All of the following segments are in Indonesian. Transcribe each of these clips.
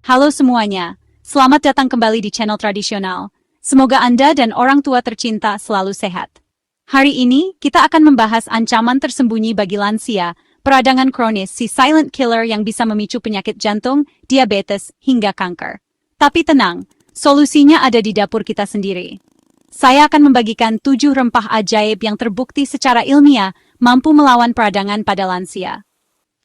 Halo semuanya, selamat datang kembali di channel tradisional. Semoga Anda dan orang tua tercinta selalu sehat. Hari ini, kita akan membahas ancaman tersembunyi bagi lansia, peradangan kronis si silent killer yang bisa memicu penyakit jantung, diabetes, hingga kanker. Tapi tenang, solusinya ada di dapur kita sendiri. Saya akan membagikan 7 rempah ajaib yang terbukti secara ilmiah mampu melawan peradangan pada lansia.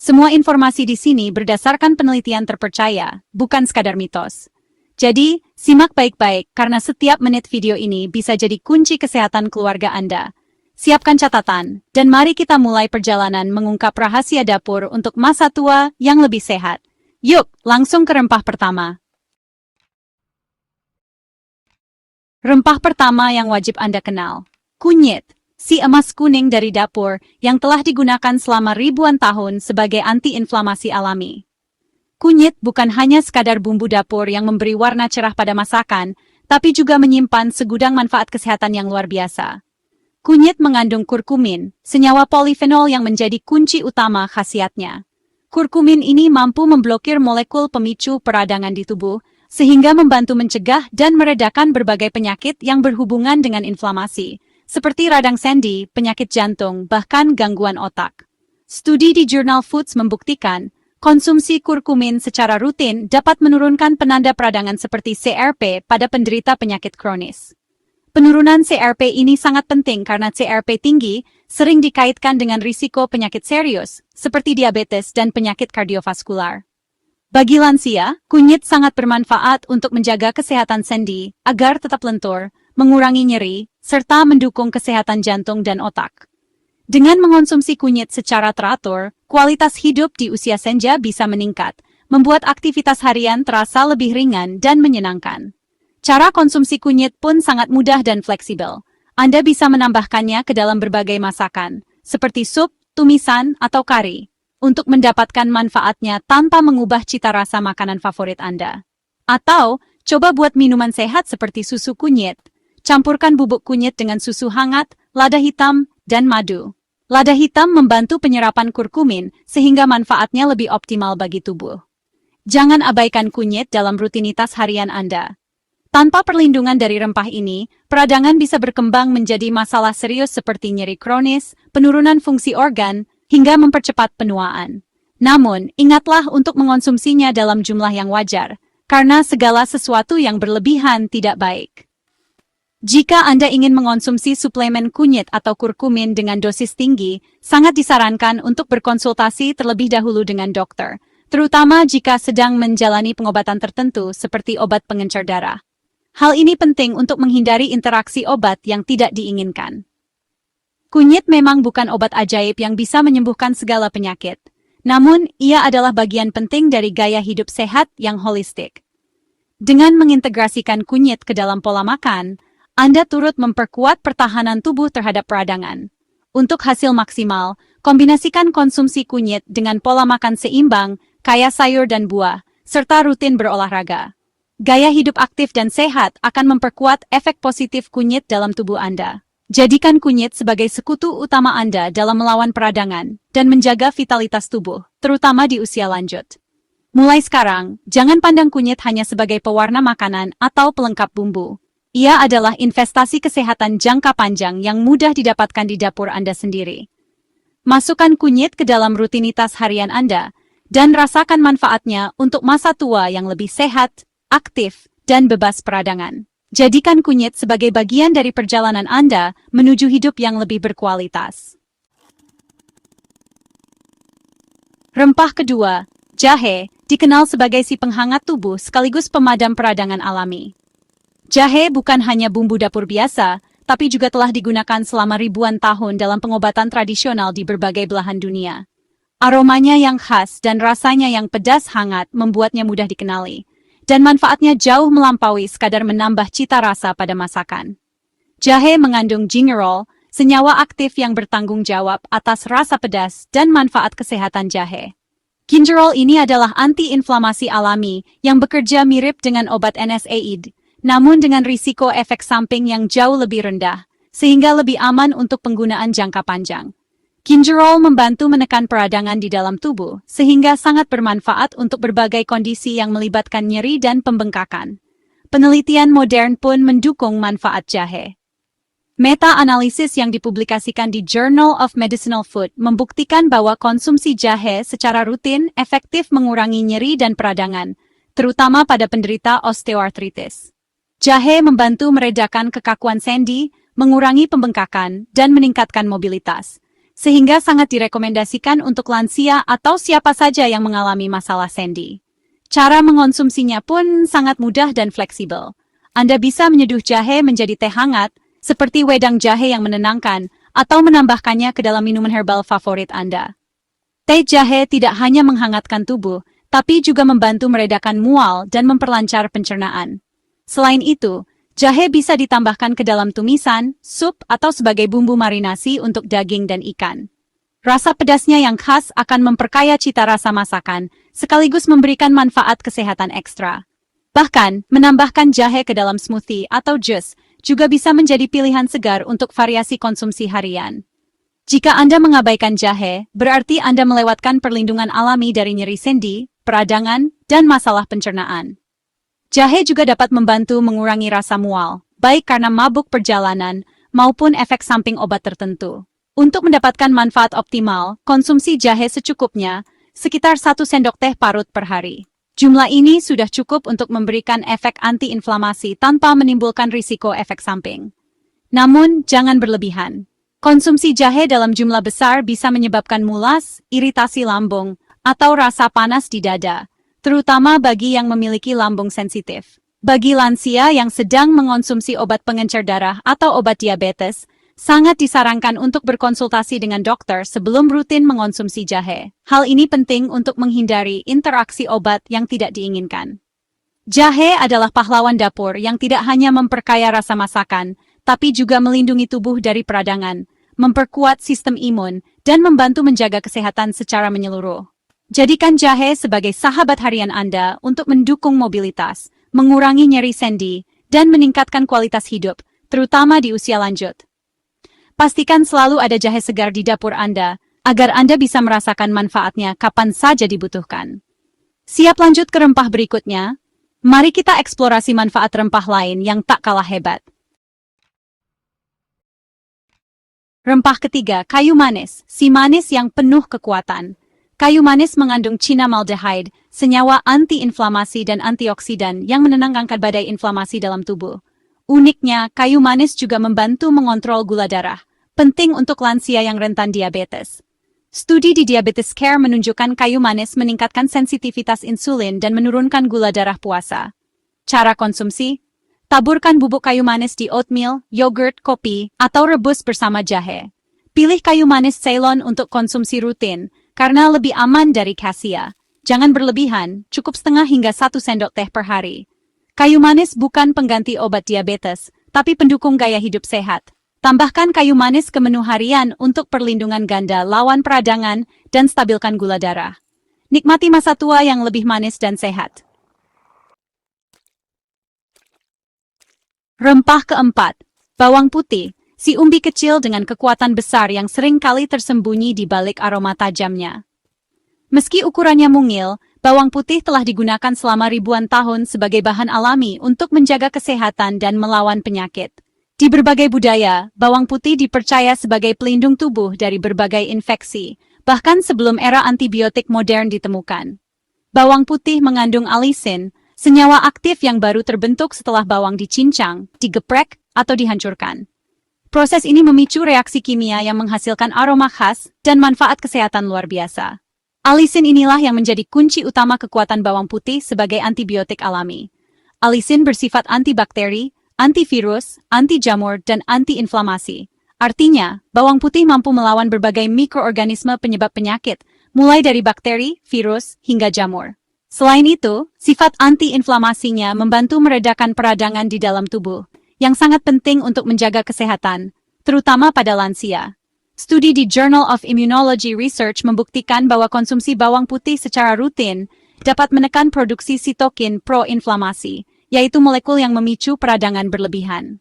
Semua informasi di sini berdasarkan penelitian terpercaya, bukan sekadar mitos. Jadi, simak baik-baik karena setiap menit video ini bisa jadi kunci kesehatan keluarga Anda. Siapkan catatan, dan mari kita mulai perjalanan mengungkap rahasia dapur untuk masa tua yang lebih sehat. Yuk, langsung ke rempah pertama. Rempah pertama yang wajib Anda kenal, kunyit. Si emas kuning dari dapur yang telah digunakan selama ribuan tahun sebagai anti-inflamasi alami. Kunyit bukan hanya sekadar bumbu dapur yang memberi warna cerah pada masakan, tapi juga menyimpan segudang manfaat kesehatan yang luar biasa. Kunyit mengandung kurkumin, senyawa polifenol yang menjadi kunci utama khasiatnya. Kurkumin ini mampu memblokir molekul pemicu peradangan di tubuh, sehingga membantu mencegah dan meredakan berbagai penyakit yang berhubungan dengan inflamasi, seperti radang sendi, penyakit jantung, bahkan gangguan otak. Studi di jurnal Foods membuktikan, konsumsi kurkumin secara rutin dapat menurunkan penanda peradangan seperti CRP pada penderita penyakit kronis. Penurunan CRP ini sangat penting karena CRP tinggi sering dikaitkan dengan risiko penyakit serius, seperti diabetes dan penyakit kardiovaskular. Bagi lansia, kunyit sangat bermanfaat untuk menjaga kesehatan sendi agar tetap lentur, mengurangi nyeri, serta mendukung kesehatan jantung dan otak. Dengan mengonsumsi kunyit secara teratur, kualitas hidup di usia senja bisa meningkat, membuat aktivitas harian terasa lebih ringan dan menyenangkan. Cara konsumsi kunyit pun sangat mudah dan fleksibel. Anda bisa menambahkannya ke dalam berbagai masakan, seperti sup, tumisan, atau kari, untuk mendapatkan manfaatnya tanpa mengubah cita rasa makanan favorit Anda. Atau, coba buat minuman sehat seperti susu kunyit. Campurkan bubuk kunyit dengan susu hangat, lada hitam, dan madu. Lada hitam membantu penyerapan kurkumin sehingga manfaatnya lebih optimal bagi tubuh. Jangan abaikan kunyit dalam rutinitas harian Anda. Tanpa perlindungan dari rempah ini, peradangan bisa berkembang menjadi masalah serius seperti nyeri kronis, penurunan fungsi organ, hingga mempercepat penuaan. Namun, ingatlah untuk mengonsumsinya dalam jumlah yang wajar, karena segala sesuatu yang berlebihan tidak baik. Jika Anda ingin mengonsumsi suplemen kunyit atau kurkumin dengan dosis tinggi, sangat disarankan untuk berkonsultasi terlebih dahulu dengan dokter, terutama jika sedang menjalani pengobatan tertentu seperti obat pengencer darah. Hal ini penting untuk menghindari interaksi obat yang tidak diinginkan. Kunyit memang bukan obat ajaib yang bisa menyembuhkan segala penyakit, namun ia adalah bagian penting dari gaya hidup sehat yang holistik. Dengan mengintegrasikan kunyit ke dalam pola makan, Anda turut memperkuat pertahanan tubuh terhadap peradangan. Untuk hasil maksimal, kombinasikan konsumsi kunyit dengan pola makan seimbang, kaya sayur dan buah, serta rutin berolahraga. Gaya hidup aktif dan sehat akan memperkuat efek positif kunyit dalam tubuh Anda. Jadikan kunyit sebagai sekutu utama Anda dalam melawan peradangan dan menjaga vitalitas tubuh, terutama di usia lanjut. Mulai sekarang, jangan pandang kunyit hanya sebagai pewarna makanan atau pelengkap bumbu. Ia adalah investasi kesehatan jangka panjang yang mudah didapatkan di dapur Anda sendiri. Masukkan kunyit ke dalam rutinitas harian Anda, dan rasakan manfaatnya untuk masa tua yang lebih sehat, aktif, dan bebas peradangan. Jadikan kunyit sebagai bagian dari perjalanan Anda menuju hidup yang lebih berkualitas. Rempah kedua, jahe, dikenal sebagai si penghangat tubuh sekaligus pemadam peradangan alami. Jahe bukan hanya bumbu dapur biasa, tapi juga telah digunakan selama ribuan tahun dalam pengobatan tradisional di berbagai belahan dunia. Aromanya yang khas dan rasanya yang pedas hangat membuatnya mudah dikenali, dan manfaatnya jauh melampaui sekadar menambah cita rasa pada masakan. Jahe mengandung gingerol, senyawa aktif yang bertanggung jawab atas rasa pedas dan manfaat kesehatan jahe. Gingerol ini adalah anti-inflamasi alami yang bekerja mirip dengan obat NSAID, namun dengan risiko efek samping yang jauh lebih rendah, sehingga lebih aman untuk penggunaan jangka panjang. Gingerol membantu menekan peradangan di dalam tubuh, sehingga sangat bermanfaat untuk berbagai kondisi yang melibatkan nyeri dan pembengkakan. Penelitian modern pun mendukung manfaat jahe. Meta-analisis yang dipublikasikan di Journal of Medicinal Food membuktikan bahwa konsumsi jahe secara rutin efektif mengurangi nyeri dan peradangan, terutama pada penderita osteoartritis. Jahe membantu meredakan kekakuan sendi, mengurangi pembengkakan, dan meningkatkan mobilitas, sehingga sangat direkomendasikan untuk lansia atau siapa saja yang mengalami masalah sendi. Cara mengonsumsinya pun sangat mudah dan fleksibel. Anda bisa menyeduh jahe menjadi teh hangat, seperti wedang jahe yang menenangkan, atau menambahkannya ke dalam minuman herbal favorit Anda. Teh jahe tidak hanya menghangatkan tubuh, tapi juga membantu meredakan mual dan memperlancar pencernaan. Selain itu, jahe bisa ditambahkan ke dalam tumisan, sup, atau sebagai bumbu marinasi untuk daging dan ikan. Rasa pedasnya yang khas akan memperkaya cita rasa masakan, sekaligus memberikan manfaat kesehatan ekstra. Bahkan, menambahkan jahe ke dalam smoothie atau jus juga bisa menjadi pilihan segar untuk variasi konsumsi harian. Jika Anda mengabaikan jahe, berarti Anda melewatkan perlindungan alami dari nyeri sendi, peradangan, dan masalah pencernaan. Jahe juga dapat membantu mengurangi rasa mual, baik karena mabuk perjalanan maupun efek samping obat tertentu. Untuk mendapatkan manfaat optimal, konsumsi jahe secukupnya, sekitar 1 sendok teh parut per hari. Jumlah ini sudah cukup untuk memberikan efek antiinflamasi tanpa menimbulkan risiko efek samping. Namun, jangan berlebihan. Konsumsi jahe dalam jumlah besar bisa menyebabkan mulas, iritasi lambung, atau rasa panas di dada, terutama bagi yang memiliki lambung sensitif. Bagi lansia yang sedang mengonsumsi obat pengencer darah atau obat diabetes, sangat disarankan untuk berkonsultasi dengan dokter sebelum rutin mengonsumsi jahe. Hal ini penting untuk menghindari interaksi obat yang tidak diinginkan. Jahe adalah pahlawan dapur yang tidak hanya memperkaya rasa masakan, tapi juga melindungi tubuh dari peradangan, memperkuat sistem imun, dan membantu menjaga kesehatan secara menyeluruh. Jadikan jahe sebagai sahabat harian Anda untuk mendukung mobilitas, mengurangi nyeri sendi, dan meningkatkan kualitas hidup, terutama di usia lanjut. Pastikan selalu ada jahe segar di dapur Anda, agar Anda bisa merasakan manfaatnya kapan saja dibutuhkan. Siap lanjut ke rempah berikutnya? Mari kita eksplorasi manfaat rempah lain yang tak kalah hebat. Rempah ketiga, kayu manis, si manis yang penuh kekuatan. Kayu manis mengandung cinnamaldehyde, senyawa anti-inflamasi dan antioksidan yang menenangkan badai inflamasi dalam tubuh. Uniknya, kayu manis juga membantu mengontrol gula darah, penting untuk lansia yang rentan diabetes. Studi di Diabetes Care menunjukkan kayu manis meningkatkan sensitivitas insulin dan menurunkan gula darah puasa. Cara konsumsi: taburkan bubuk kayu manis di oatmeal, yogurt, kopi, atau rebus bersama jahe. Pilih kayu manis Ceylon untuk konsumsi rutin, karena lebih aman dari cassia. Jangan berlebihan, cukup setengah hingga 1 sendok teh per hari. Kayu manis bukan pengganti obat diabetes, tapi pendukung gaya hidup sehat. Tambahkan kayu manis ke menu harian untuk perlindungan ganda lawan peradangan dan stabilkan gula darah. Nikmati masa tua yang lebih manis dan sehat. Rempah keempat, bawang putih, si umbi kecil dengan kekuatan besar yang sering kali tersembunyi di balik aroma tajamnya. Meski ukurannya mungil, bawang putih telah digunakan selama ribuan tahun sebagai bahan alami untuk menjaga kesehatan dan melawan penyakit. Di berbagai budaya, bawang putih dipercaya sebagai pelindung tubuh dari berbagai infeksi, bahkan sebelum era antibiotik modern ditemukan. Bawang putih mengandung alisin, senyawa aktif yang baru terbentuk setelah bawang dicincang, digeprek, atau dihancurkan. Proses ini memicu reaksi kimia yang menghasilkan aroma khas dan manfaat kesehatan luar biasa. Alisin inilah yang menjadi kunci utama kekuatan bawang putih sebagai antibiotik alami. Alisin bersifat antibakteri, antivirus, anti-jamur, dan anti-inflamasi. Artinya, bawang putih mampu melawan berbagai mikroorganisme penyebab penyakit, mulai dari bakteri, virus, hingga jamur. Selain itu, sifat anti-inflamasinya membantu meredakan peradangan di dalam tubuh, yang sangat penting untuk menjaga kesehatan, terutama pada lansia. Studi di Journal of Immunology Research membuktikan bahwa konsumsi bawang putih secara rutin dapat menekan produksi sitokin pro-inflamasi, yaitu molekul yang memicu peradangan berlebihan.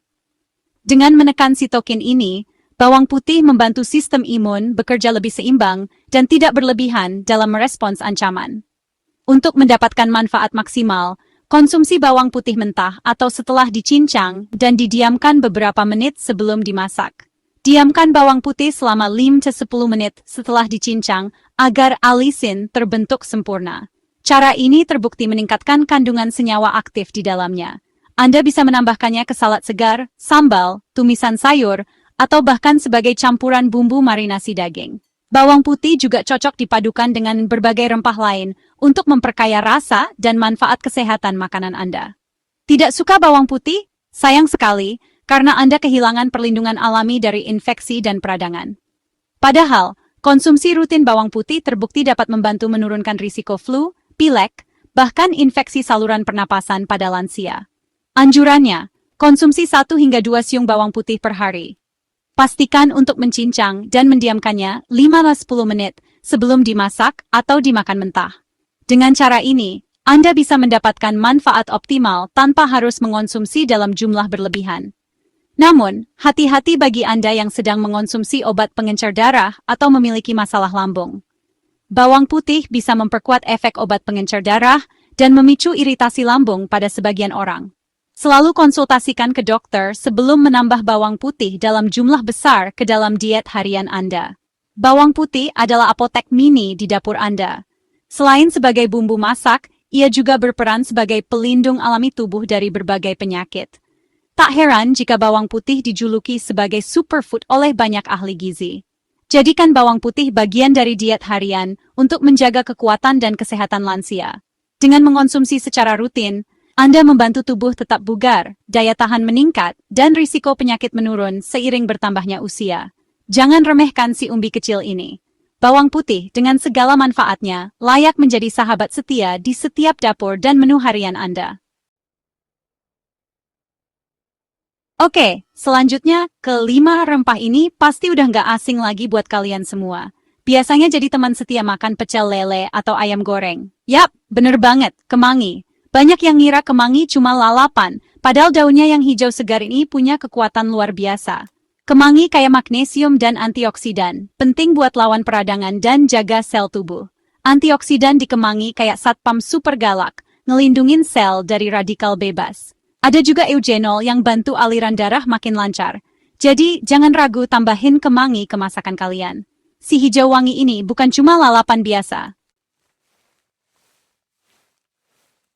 Dengan menekan sitokin ini, Bawang putih membantu sistem imun bekerja lebih seimbang dan tidak berlebihan dalam merespons ancaman. Untuk mendapatkan manfaat maksimal, konsumsi bawang putih mentah atau setelah dicincang dan didiamkan beberapa menit sebelum dimasak. Diamkan bawang putih selama 5-10 menit setelah dicincang agar alisin terbentuk sempurna. Cara ini terbukti meningkatkan kandungan senyawa aktif di dalamnya. Anda bisa menambahkannya ke salad segar, sambal, tumisan sayur, atau bahkan sebagai campuran bumbu marinasi daging. Bawang putih juga cocok dipadukan dengan berbagai rempah lain untuk memperkaya rasa dan manfaat kesehatan makanan Anda. Tidak suka bawang putih? Sayang sekali, karena Anda kehilangan perlindungan alami dari infeksi dan peradangan. Padahal, konsumsi rutin bawang putih terbukti dapat membantu menurunkan risiko flu, pilek, bahkan infeksi saluran pernapasan pada lansia. Anjurannya, konsumsi 1 hingga 2 siung bawang putih per hari. Pastikan untuk mencincang dan mendiamkannya 5-10 menit sebelum dimasak atau dimakan mentah. Dengan cara ini, Anda bisa mendapatkan manfaat optimal tanpa harus mengonsumsi dalam jumlah berlebihan. Namun, hati-hati bagi Anda yang sedang mengonsumsi obat pengencer darah atau memiliki masalah lambung. Bawang putih bisa memperkuat efek obat pengencer darah dan memicu iritasi lambung pada sebagian orang. Selalu konsultasikan ke dokter sebelum menambah bawang putih dalam jumlah besar ke dalam diet harian Anda. Bawang putih adalah apotek mini di dapur Anda. Selain sebagai bumbu masak, ia juga berperan sebagai pelindung alami tubuh dari berbagai penyakit. Tak heran jika bawang putih dijuluki sebagai superfood oleh banyak ahli gizi. Jadikan bawang putih bagian dari diet harian untuk menjaga kekuatan dan kesehatan lansia. Dengan mengonsumsi secara rutin, Anda membantu tubuh tetap bugar, daya tahan meningkat, dan risiko penyakit menurun seiring bertambahnya usia. Jangan remehkan si umbi kecil ini. Bawang putih dengan segala manfaatnya layak menjadi sahabat setia di setiap dapur dan menu harian Anda. Oke, selanjutnya, kelima rempah ini pasti udah nggak asing lagi buat kalian semua. Biasanya jadi teman setia makan pecel lele atau ayam goreng. Yap, bener banget, kemangi. Banyak yang ngira kemangi cuma lalapan, padahal daunnya yang hijau segar ini punya kekuatan luar biasa. Kemangi kaya magnesium dan antioksidan, penting buat lawan peradangan dan jaga sel tubuh. Antioksidan di kemangi kayak satpam super galak, ngelindungin sel dari radikal bebas. Ada juga eugenol yang bantu aliran darah makin lancar. Jadi, jangan ragu tambahin kemangi ke masakan kalian. Si hijau wangi ini bukan cuma lalapan biasa.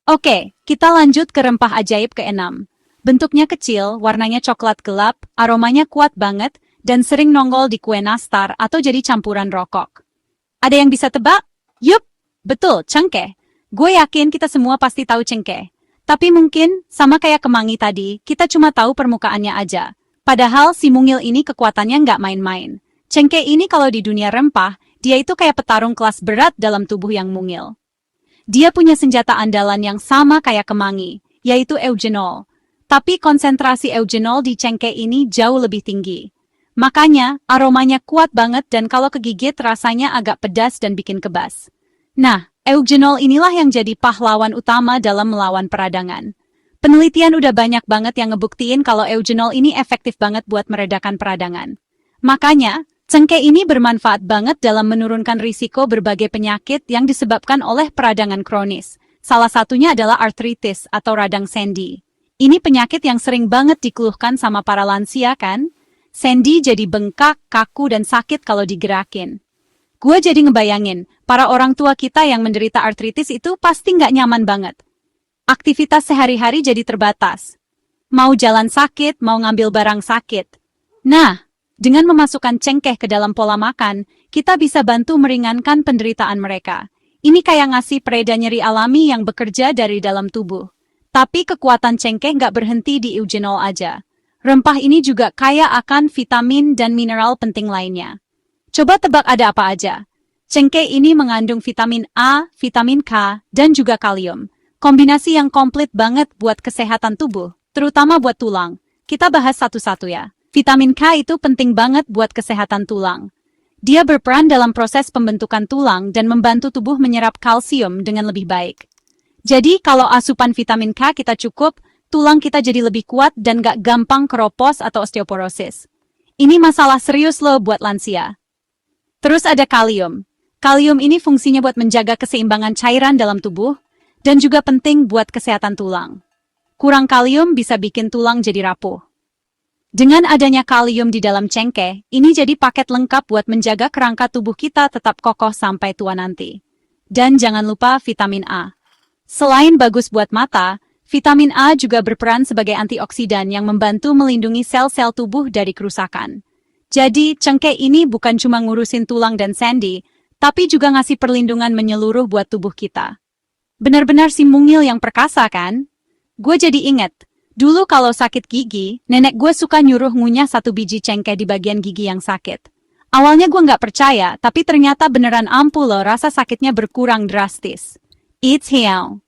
Oke, kita lanjut ke rempah ajaib ke-6. Bentuknya kecil, warnanya coklat gelap, aromanya kuat banget, dan sering nongol di kue nastar atau jadi campuran rokok. Ada yang bisa tebak? Yup, betul, cengkeh. Gue yakin kita semua pasti tahu cengkeh. Tapi mungkin, sama kayak kemangi tadi, kita cuma tahu permukaannya aja. Padahal si mungil ini kekuatannya nggak main-main. Cengkeh ini kalau di dunia rempah, dia itu kayak petarung kelas berat dalam tubuh yang mungil. Dia punya senjata andalan yang sama kayak kemangi, yaitu eugenol. Tapi konsentrasi eugenol di cengkeh ini jauh lebih tinggi. Makanya, aromanya kuat banget dan kalau kegigit rasanya agak pedas dan bikin kebas. Nah, eugenol inilah yang jadi pahlawan utama dalam melawan peradangan. Penelitian udah banyak banget yang ngebuktiin kalau eugenol ini efektif banget buat meredakan peradangan. Makanya, cengkeh ini bermanfaat banget dalam menurunkan risiko berbagai penyakit yang disebabkan oleh peradangan kronis. Salah satunya adalah artritis atau radang sendi. Ini penyakit yang sering banget dikeluhkan sama para lansia kan? Sendi jadi bengkak, kaku, dan sakit kalau digerakin. Gue jadi ngebayangin, para orang tua kita yang menderita artritis itu pasti nggak nyaman banget. Aktivitas sehari-hari jadi terbatas. Mau jalan sakit, mau ngambil barang sakit. Nah, dengan memasukkan cengkeh ke dalam pola makan, kita bisa bantu meringankan penderitaan mereka. Ini kayak ngasih pereda nyeri alami yang bekerja dari dalam tubuh. Tapi kekuatan cengkeh nggak berhenti di eugenol aja. Rempah ini juga kaya akan vitamin dan mineral penting lainnya. Coba tebak ada apa aja. Cengkeh ini mengandung vitamin A, vitamin K, dan juga kalium. Kombinasi yang komplit banget buat kesehatan tubuh, terutama buat tulang. Kita bahas satu-satu ya. Vitamin K itu penting banget buat kesehatan tulang. Dia berperan dalam proses pembentukan tulang dan membantu tubuh menyerap kalsium dengan lebih baik. Jadi kalau asupan vitamin K kita cukup, tulang kita jadi lebih kuat dan gak gampang keropos atau osteoporosis. Ini masalah serius loh buat lansia. Terus ada kalium. Kalium ini fungsinya buat menjaga keseimbangan cairan dalam tubuh, dan juga penting buat kesehatan tulang. Kurang kalium bisa bikin tulang jadi rapuh. Dengan adanya kalium di dalam cengkeh, ini jadi paket lengkap buat menjaga kerangka tubuh kita tetap kokoh sampai tua nanti. Dan jangan lupa vitamin A. Selain bagus buat mata, vitamin A juga berperan sebagai antioksidan yang membantu melindungi sel-sel tubuh dari kerusakan. Jadi, cengkeh ini bukan cuma ngurusin tulang dan sendi, tapi juga ngasih perlindungan menyeluruh buat tubuh kita. Benar-benar si mungil yang perkasa kan? Gue jadi inget. Dulu kalau sakit gigi, nenek gue suka nyuruh ngunyah 1 biji cengkeh di bagian gigi yang sakit. Awalnya gue nggak percaya, tapi ternyata beneran ampuh loh, rasa sakitnya berkurang drastis. It's here.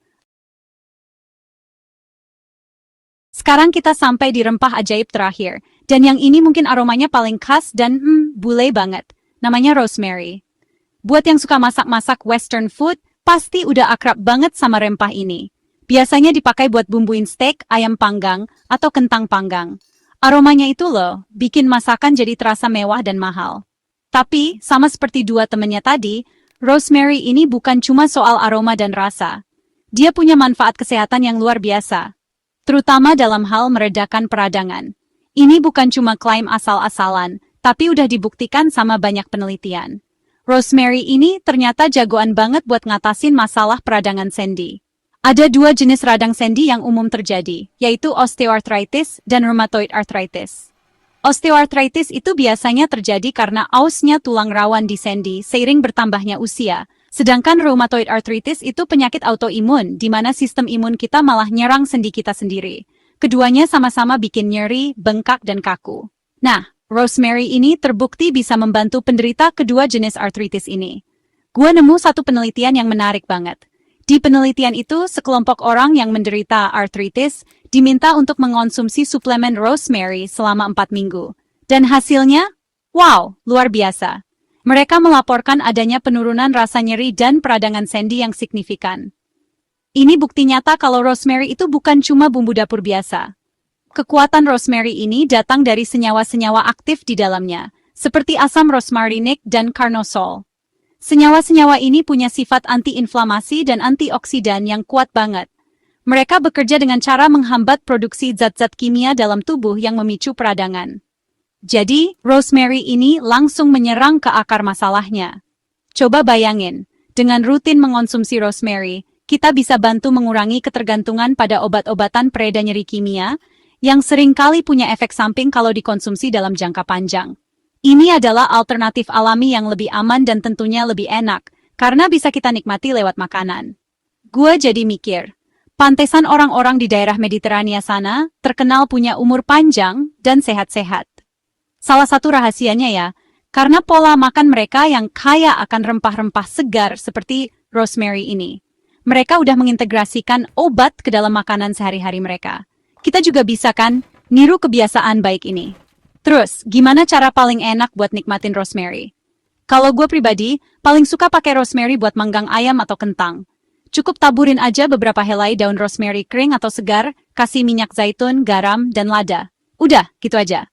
Sekarang kita sampai di rempah ajaib terakhir, dan yang ini mungkin aromanya paling khas dan bule banget. Namanya rosemary. Buat yang suka masak-masak western food, pasti udah akrab banget sama rempah ini. Biasanya dipakai buat bumbuin steak, ayam panggang, atau kentang panggang. Aromanya itu loh, bikin masakan jadi terasa mewah dan mahal. Tapi, sama seperti dua temennya tadi, rosemary ini bukan cuma soal aroma dan rasa. Dia punya manfaat kesehatan yang luar biasa. Terutama dalam hal meredakan peradangan. Ini bukan cuma klaim asal-asalan, tapi udah dibuktikan sama banyak penelitian. Rosemary ini ternyata jagoan banget buat ngatasin masalah peradangan sendi. Ada 2 jenis radang sendi yang umum terjadi, yaitu osteoarthritis dan rheumatoid arthritis. Osteoarthritis itu biasanya terjadi karena ausnya tulang rawan di sendi seiring bertambahnya usia, sedangkan rheumatoid arthritis itu penyakit autoimun di mana sistem imun kita malah nyerang sendi kita sendiri. Keduanya sama-sama bikin nyeri, bengkak, dan kaku. Nah, rosemary ini terbukti bisa membantu penderita kedua jenis arthritis ini. Gua nemu satu penelitian yang menarik banget. Di penelitian itu, sekelompok orang yang menderita arthritis diminta untuk mengonsumsi suplemen rosemary selama 4 minggu. Dan hasilnya, wow, luar biasa. Mereka melaporkan adanya penurunan rasa nyeri dan peradangan sendi yang signifikan. Ini bukti nyata kalau rosemary itu bukan cuma bumbu dapur biasa. Kekuatan rosemary ini datang dari senyawa-senyawa aktif di dalamnya, seperti asam rosmarinic dan carnosol. Senyawa-senyawa ini punya sifat anti-inflamasi dan antioksidan yang kuat banget. Mereka bekerja dengan cara menghambat produksi zat-zat kimia dalam tubuh yang memicu peradangan. Jadi, rosemary ini langsung menyerang ke akar masalahnya. Coba bayangin, dengan rutin mengonsumsi rosemary, kita bisa bantu mengurangi ketergantungan pada obat-obatan pereda nyeri kimia yang seringkali punya efek samping kalau dikonsumsi dalam jangka panjang. Ini adalah alternatif alami yang lebih aman dan tentunya lebih enak, karena bisa kita nikmati lewat makanan. Gua jadi mikir, pantesan orang-orang di daerah Mediterania sana terkenal punya umur panjang dan sehat-sehat. Salah satu rahasianya ya, karena pola makan mereka yang kaya akan rempah-rempah segar seperti rosemary ini. Mereka udah mengintegrasikan obat ke dalam makanan sehari-hari mereka. Kita juga bisa kan niru kebiasaan baik ini. Terus, gimana cara paling enak buat nikmatin rosemary? Kalau gue pribadi, paling suka pakai rosemary buat manggang ayam atau kentang. Cukup taburin aja beberapa helai daun rosemary kering atau segar, kasih minyak zaitun, garam, dan lada. Udah, gitu aja.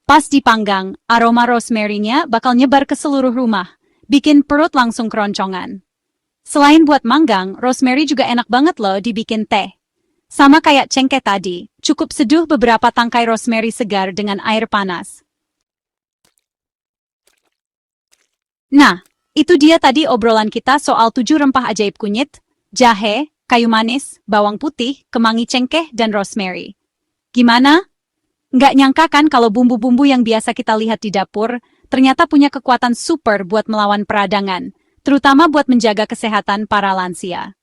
Pas dipanggang, aroma rosemary-nya bakal nyebar ke seluruh rumah, bikin perut langsung keroncongan. Selain buat manggang, rosemary juga enak banget loh dibikin teh. Sama kayak cengkeh tadi, cukup seduh beberapa tangkai rosemary segar dengan air panas. Nah, itu dia tadi obrolan kita soal 7 rempah ajaib kunyit, jahe, kayu manis, bawang putih, kemangi cengkeh, dan rosemary. Gimana? Nggak nyangka kan kalau bumbu-bumbu yang biasa kita lihat di dapur, ternyata punya kekuatan super buat melawan peradangan, terutama buat menjaga kesehatan para lansia.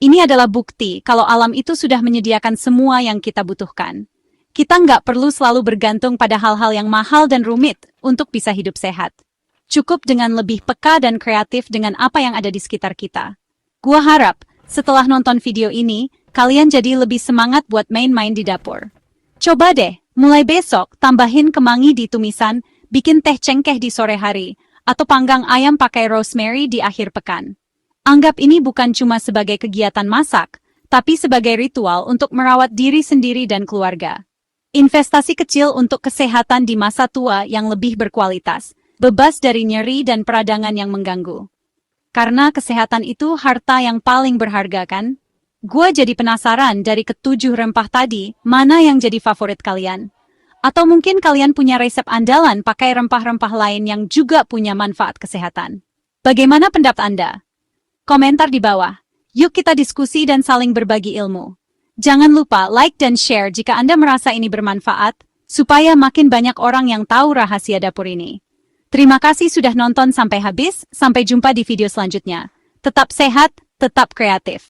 Ini adalah bukti kalau alam itu sudah menyediakan semua yang kita butuhkan. Kita nggak perlu selalu bergantung pada hal-hal yang mahal dan rumit untuk bisa hidup sehat. Cukup dengan lebih peka dan kreatif dengan apa yang ada di sekitar kita. Gua harap, setelah nonton video ini, kalian jadi lebih semangat buat main-main di dapur. Coba deh, mulai besok tambahin kemangi di tumisan, bikin teh cengkeh di sore hari, atau panggang ayam pakai rosemary di akhir pekan. Anggap ini bukan cuma sebagai kegiatan masak, tapi sebagai ritual untuk merawat diri sendiri dan keluarga. Investasi kecil untuk kesehatan di masa tua yang lebih berkualitas, bebas dari nyeri dan peradangan yang mengganggu. Karena kesehatan itu harta yang paling berharga kan? Gua jadi penasaran dari ketujuh rempah tadi, mana yang jadi favorit kalian? Atau mungkin kalian punya resep andalan pakai rempah-rempah lain yang juga punya manfaat kesehatan? Bagaimana pendapat Anda? Komentar di bawah. Yuk kita diskusi dan saling berbagi ilmu. Jangan lupa like dan share jika Anda merasa ini bermanfaat, supaya makin banyak orang yang tahu rahasia dapur ini. Terima kasih sudah nonton sampai habis, sampai jumpa di video selanjutnya. Tetap sehat, tetap kreatif.